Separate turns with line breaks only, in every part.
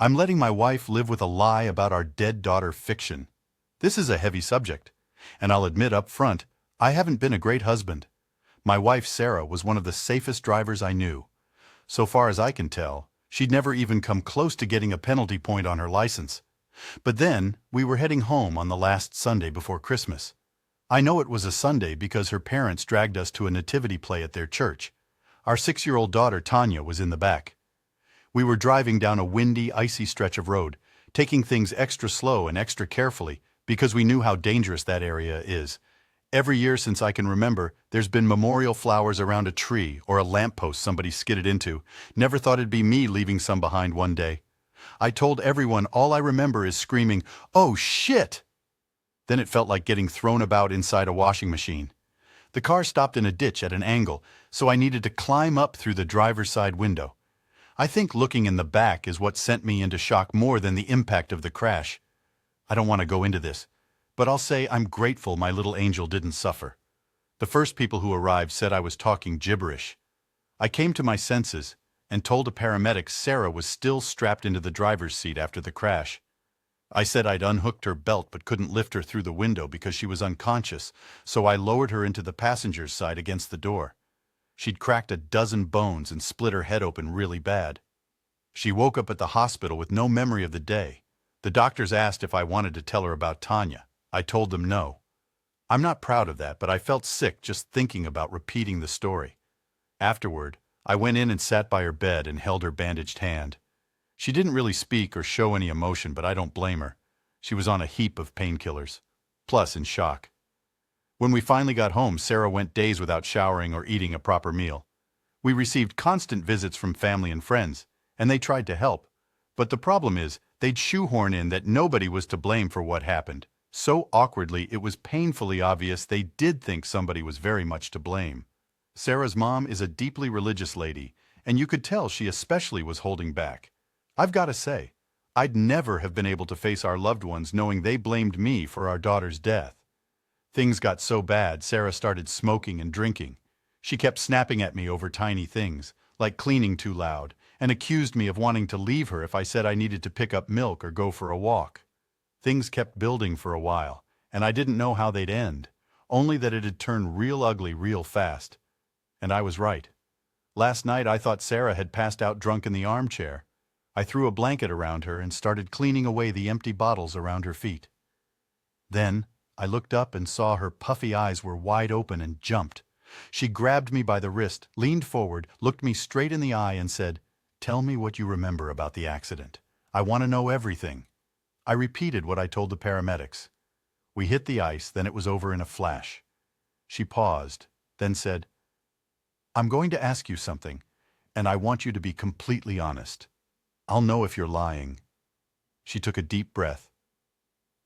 I'm letting my wife live with a lie about our dead daughter fiction. This is a heavy subject, and I'll admit up front, I haven't been a great husband. My wife Sarah was one of the safest drivers I knew. So far as I can tell, she'd never even come close to getting a penalty point on her license. But then, we were heading home on the last Sunday before Christmas. I know it was a Sunday because her parents dragged us to a nativity play at their church. Our 6-year-old daughter Tanya was in the back. We were driving down a windy, icy stretch of road, taking things extra slow and extra carefully because we knew how dangerous that area is. Every year since I can remember, there's been memorial flowers around a tree or a lamppost somebody skidded into. Never thought it'd be me leaving some behind one day. I told everyone all I remember is screaming, "Oh shit!" Then it felt like getting thrown about inside a washing machine. The car stopped in a ditch at an angle, so I needed to climb up through the driver's side window. I think looking in the back is what sent me into shock more than the impact of the crash. I don't want to go into this, but I'll say I'm grateful my little angel didn't suffer. The first people who arrived said I was talking gibberish. I came to my senses and told a paramedic Sarah was still strapped into the driver's seat after the crash. I said I'd unhooked her belt but couldn't lift her through the window because she was unconscious, so I lowered her into the passenger's side against the door. She'd cracked a dozen bones and split her head open really bad. She woke up at the hospital with no memory of the day. The doctors asked if I wanted to tell her about Tanya. I told them no. I'm not proud of that, but I felt sick just thinking about repeating the story. Afterward, I went in and sat by her bed and held her bandaged hand. She didn't really speak or show any emotion, but I don't blame her. She was on a heap of painkillers, plus in shock. When we finally got home, Sarah went days without showering or eating a proper meal. We received constant visits from family and friends, and they tried to help. But the problem is, they'd shoehorn in that nobody was to blame for what happened. So awkwardly, it was painfully obvious they did think somebody was very much to blame. Sarah's mom is a deeply religious lady, and you could tell she especially was holding back. I've got to say, I'd never have been able to face our loved ones knowing they blamed me for our daughter's death. Things got so bad, Sarah started smoking and drinking. She kept snapping at me over tiny things, like cleaning too loud, and accused me of wanting to leave her if I said I needed to pick up milk or go for a walk. Things kept building for a while, and I didn't know how they'd end, only that it had turned real ugly real fast. And I was right. Last night I thought Sarah had passed out drunk in the armchair. I threw a blanket around her and started cleaning away the empty bottles around her feet. Then, I looked up and saw her puffy eyes were wide open and jumped. She grabbed me by the wrist, leaned forward, looked me straight in the eye and said, "Tell me what you remember about the accident. I want to know everything." I repeated what I told the paramedics. We hit the ice, then it was over in a flash. She paused, then said, "I'm going to ask you something, and I want you to be completely honest. I'll know if you're lying." She took a deep breath.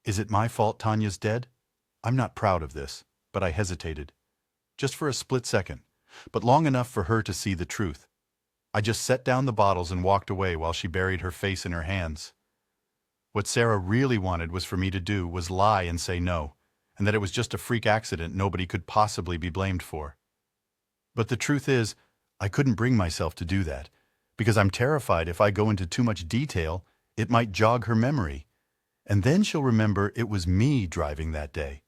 "Is it my fault Tanya's dead? I'm not proud of this," but I hesitated. Just for a split second, but long enough for her to see the truth. I just set down the bottles and walked away while she buried her face in her hands. What Sarah really wanted was for me to do was lie and say no, and that it was just a freak accident nobody could possibly be blamed for. But the truth is, I couldn't bring myself to do that, because I'm terrified if I go into too much detail, it might jog her memory. And then she'll remember it was me driving that day.